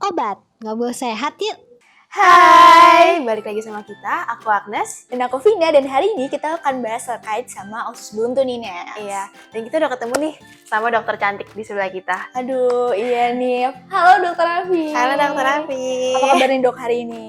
Obat, ngobrol sehat yuk. Hai, balik lagi sama kita, aku Agnes. Dan aku Vina, dan hari ini kita akan bahas terkait sama usus buntu nih, Nes. Iya, dan kita udah ketemu nih sama dokter cantik di sebelah kita. Aduh, iya nih. Halo Dokter Afi. Halo Dokter Afi. Apa kabar nih dok hari ini?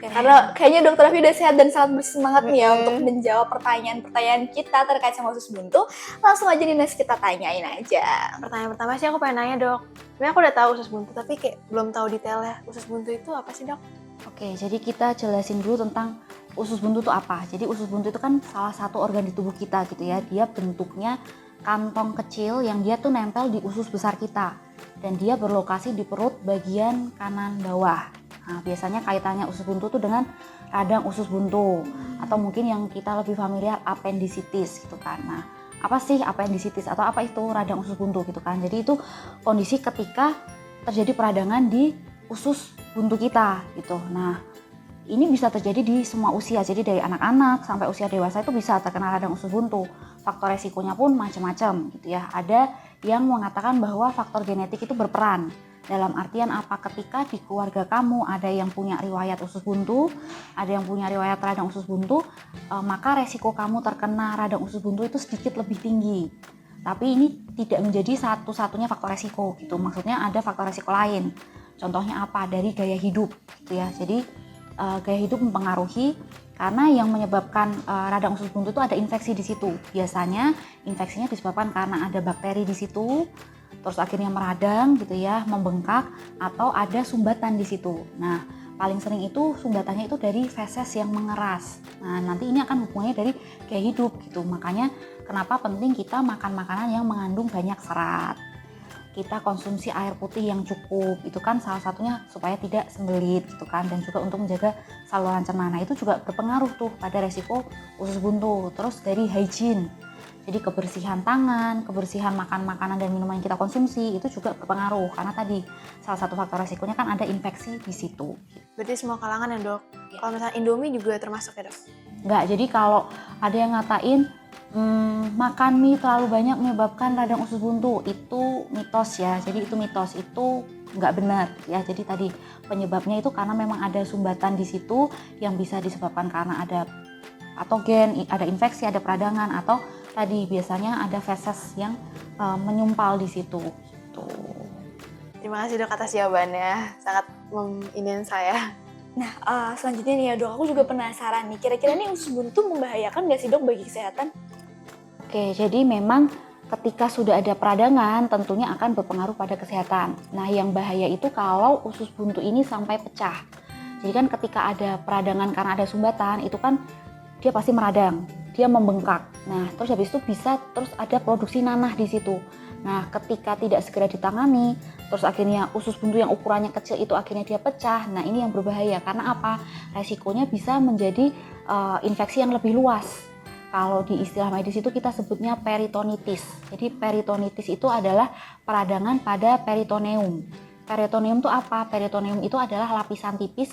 Oke, karena kayaknya Dokter Afi udah sehat dan sangat bersemangat nih ya untuk menjawab pertanyaan-pertanyaan kita terkait sama usus buntu. Langsung aja nih Nes, kita tanyain aja. Pertanyaan pertama sih aku pengen nanya dok. Sebenarnya aku udah tahu usus buntu, tapi kayak belum tahu detailnya. Usus buntu itu apa sih dok? Oke, jadi kita jelasin dulu tentang usus buntu itu apa. Jadi usus buntu itu kan salah satu organ di tubuh kita gitu ya. Dia bentuknya kantong kecil yang dia tuh nempel di usus besar kita. Dan dia berlokasi di perut bagian kanan bawah. Nah, biasanya kaitannya usus buntu tuh dengan radang usus buntu. Atau mungkin yang kita lebih familiar appendicitis gitu kan. Nah, apa sih appendicitis atau apa itu radang usus buntu gitu kan. Jadi itu kondisi ketika terjadi peradangan di usus buntu kita gitu. Nah, ini bisa terjadi di semua usia. Jadi dari anak-anak sampai usia dewasa itu bisa terkena radang usus buntu. Faktor resikonya pun macam-macam gitu ya. Ada yang mengatakan bahwa faktor genetik itu berperan. Dalam artian apa? Ketika di keluarga kamu ada yang punya riwayat usus buntu, ada yang punya riwayat radang usus buntu, maka resiko kamu terkena radang usus buntu itu sedikit lebih tinggi. Tapi ini tidak menjadi satu-satunya faktor resiko gitu. Maksudnya ada faktor resiko lain. Contohnya apa? Dari gaya hidup gitu ya. Jadi gaya hidup mempengaruhi karena yang menyebabkan radang usus buntu itu ada infeksi di situ. Biasanya infeksinya disebabkan karena ada bakteri di situ, terus akhirnya meradang gitu ya, membengkak, atau ada sumbatan di situ. Nah, paling sering itu sumbatannya itu dari feses yang mengeras. Nah, nanti ini akan hubungannya dari gaya hidup gitu. Makanya kenapa penting kita makan makanan yang mengandung banyak serat. Kita konsumsi air putih yang cukup, itu kan salah satunya supaya tidak sembelit gitu kan, dan juga untuk menjaga saluran cerna. Nah, itu juga berpengaruh tuh pada resiko usus buntu. Terus dari hygiene, jadi kebersihan tangan, kebersihan makan makanan dan minuman yang kita konsumsi itu juga berpengaruh, karena tadi salah satu faktor resikonya kan ada infeksi di situ. Berarti semua kalangan ya dok? Ya. Kalau misalnya Indomie juga termasuk ya dok? Enggak, jadi kalau ada yang ngatain makan mie terlalu banyak menyebabkan radang usus buntu, itu mitos ya. Jadi itu mitos, itu nggak benar ya. Jadi tadi penyebabnya itu karena memang ada sumbatan di situ yang bisa disebabkan karena ada patogen, ada infeksi, ada peradangan, atau tadi biasanya ada feses yang menyumpal di situ. Gitu. Terima kasih dok atas jawabannya, sangat menginin saya. Nah, selanjutnya nih ya dok, aku juga penasaran nih, kira-kira nih usus buntu membahayakan nggak sih dok bagi kesehatan? Oke, jadi memang ketika sudah ada peradangan tentunya akan berpengaruh pada kesehatan. Nah, yang bahaya itu kalau usus buntu ini sampai pecah. Jadi kan ketika ada peradangan karena ada sumbatan, itu kan dia pasti meradang, dia membengkak. Nah, terus habis itu bisa terus ada produksi nanah di situ. Nah, ketika tidak segera ditangani, terus akhirnya usus buntu yang ukurannya kecil itu akhirnya dia pecah. Nah, ini yang berbahaya karena apa? Resikonya bisa menjadi infeksi yang lebih luas. Kalau di istilah medis itu kita sebutnya peritonitis. Jadi peritonitis itu adalah peradangan pada peritoneum. Peritoneum itu apa? Peritoneum itu adalah lapisan tipis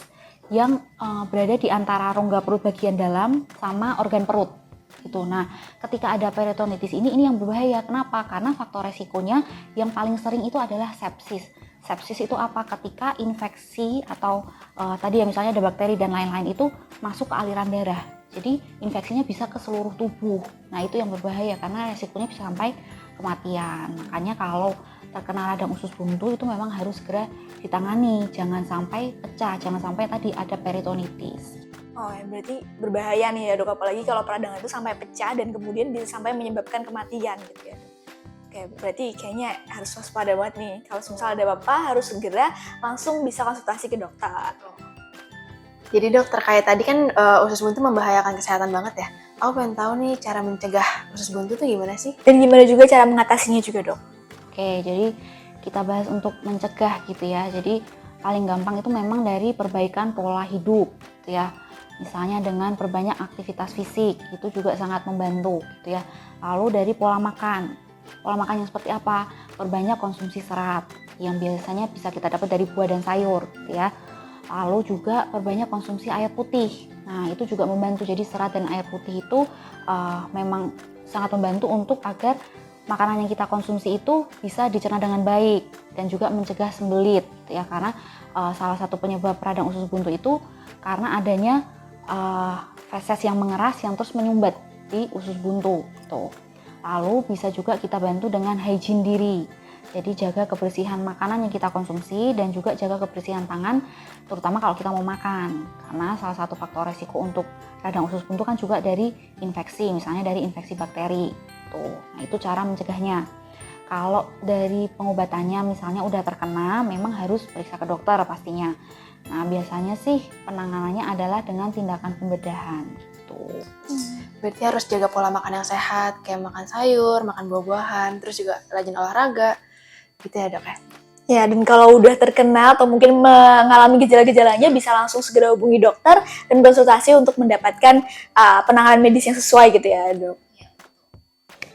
yang berada di antara rongga perut bagian dalam sama organ perut. Gitu. Nah, ketika ada peritonitis ini yang berbahaya. Kenapa? Karena faktor resikonya yang paling sering itu adalah sepsis. Sepsis itu apa? Ketika infeksi atau tadi ya misalnya ada bakteri dan lain-lain itu masuk ke aliran darah. Jadi infeksinya bisa ke seluruh tubuh. Nah, itu yang berbahaya karena resikonya bisa sampai kematian. Makanya kalau terkena radang usus buntu itu memang harus segera ditangani. Jangan sampai pecah, jangan sampai tadi ada peritonitis. Oh ya, berarti berbahaya nih ya dok, apalagi kalau peradangan itu sampai pecah dan kemudian bisa sampai menyebabkan kematian gitu ya. Oke, berarti kayaknya harus waspada banget nih. Kalau misalnya ada apa-apa harus segera langsung bisa konsultasi ke dokter. Jadi dok, terkait tadi kan usus buntu membahayakan kesehatan banget ya. Aku pengen tahu nih cara mencegah usus buntu tuh gimana sih? Dan gimana juga cara mengatasinya juga dok? Oke, jadi kita bahas untuk mencegah gitu ya. Jadi paling gampang itu memang dari perbaikan pola hidup gitu ya. Misalnya dengan perbanyak aktivitas fisik, itu juga sangat membantu gitu ya. Lalu dari pola makan. Pola makan yang seperti apa? Perbanyak konsumsi serat yang biasanya bisa kita dapat dari buah dan sayur gitu ya. Lalu juga perbanyak konsumsi air putih. Nah, itu juga membantu. Jadi serat dan air putih itu memang sangat membantu untuk agar makanan yang kita konsumsi itu bisa dicerna dengan baik dan juga mencegah sembelit gitu ya, karena salah satu penyebab radang usus buntu itu karena adanya feses yang mengeras yang terus menyumbat di usus buntu tuh. Lalu bisa juga kita bantu dengan hygiene diri. Jadi jaga kebersihan makanan yang kita konsumsi dan juga jaga kebersihan tangan, terutama kalau kita mau makan. Karena salah satu faktor resiko untuk radang usus buntu kan juga dari infeksi, misalnya dari infeksi bakteri. Tuh, nah itu cara mencegahnya. Kalau dari pengobatannya misalnya udah terkena, memang harus periksa ke dokter pastinya. Nah biasanya sih penanganannya adalah dengan tindakan pembedahan gitu. Berarti harus jaga pola makan yang sehat, kayak makan sayur, makan buah-buahan, terus juga rajin olahraga. Gitu ya dok ya? Ya, dan kalau udah terkena atau mungkin mengalami gejala-gejalanya bisa langsung segera hubungi dokter dan konsultasi untuk mendapatkan penanganan medis yang sesuai gitu ya dok.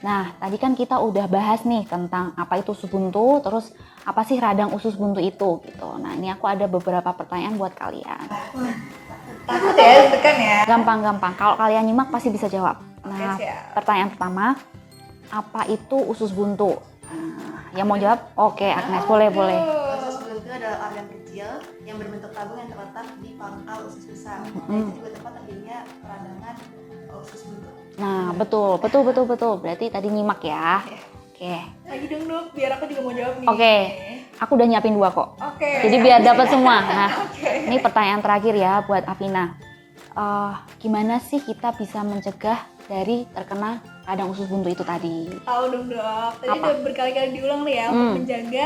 Nah, tadi kan kita udah bahas nih tentang apa itu usus buntu, terus apa sih radang usus buntu itu gitu. Nah, ini aku ada beberapa pertanyaan buat kalian. Takut ya, tekan ya. Gampang-gampang, kalau kalian nyimak pasti bisa jawab. Nah, Oke, siap. pertanyaan pertama, apa itu usus buntu? Nah, yang mau jawab? Oke, Agnes, boleh. Usus buntu adalah organ kecil yang berbentuk tabung yang terletak di pangkal usus besar. Itu juga tempat terjadinya peradangan usus buntu. Nah, betul. Berarti tadi nyimak ya. Oke. Lagi dong dok, biar aku juga mau jawab nih. Oke. Aku udah nyiapin 2 kok. Oke. Jadi biar dapat semua. Nah, ini pertanyaan terakhir ya buat Afina. Gimana sih kita bisa mencegah dari terkena radang usus buntu itu tadi? Tahu dong dok, tadi Apa? udah berkali-kali diulang nih ya untuk menjaga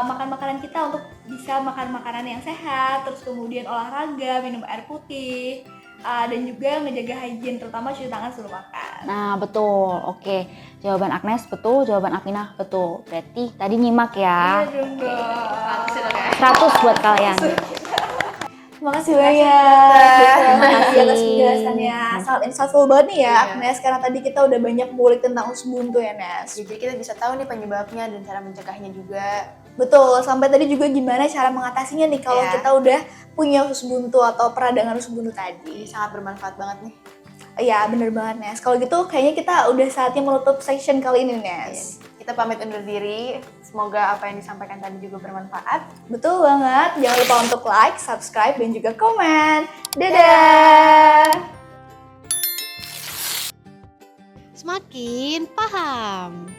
makan makanan kita untuk bisa makan makanan yang sehat, terus kemudian olahraga, minum air putih, dan juga ngejaga hygiene, terutama cuci tangan sebelum makan. Nah, betul. Oke. Jawaban Agnes betul, jawaban Afina betul. Berarti tadi nyimak ya. Iya dong dok. 100 buat kalian. Terima kasih banyak. Terima kasih. Atas penjelasannya. Sangat insightful banget nih ya, Agnes. Karena tadi kita udah banyak ngulik tentang usus buntu ya, Nes. Jadi kita bisa tahu nih penyebabnya dan cara mencegahnya juga. Betul, sampai tadi juga gimana cara mengatasinya nih kalau Iya. kita udah punya usus buntu atau peradangan usus buntu tadi. Sangat bermanfaat banget nih. Iya, bener banget, Nes. Kalau gitu kayaknya kita udah saatnya menutup section kali ini, Nes. Kita pamit undur diri. Semoga apa yang disampaikan tadi juga bermanfaat. Betul banget. Jangan lupa untuk like, subscribe, dan juga komen. Dadah! Semakin paham.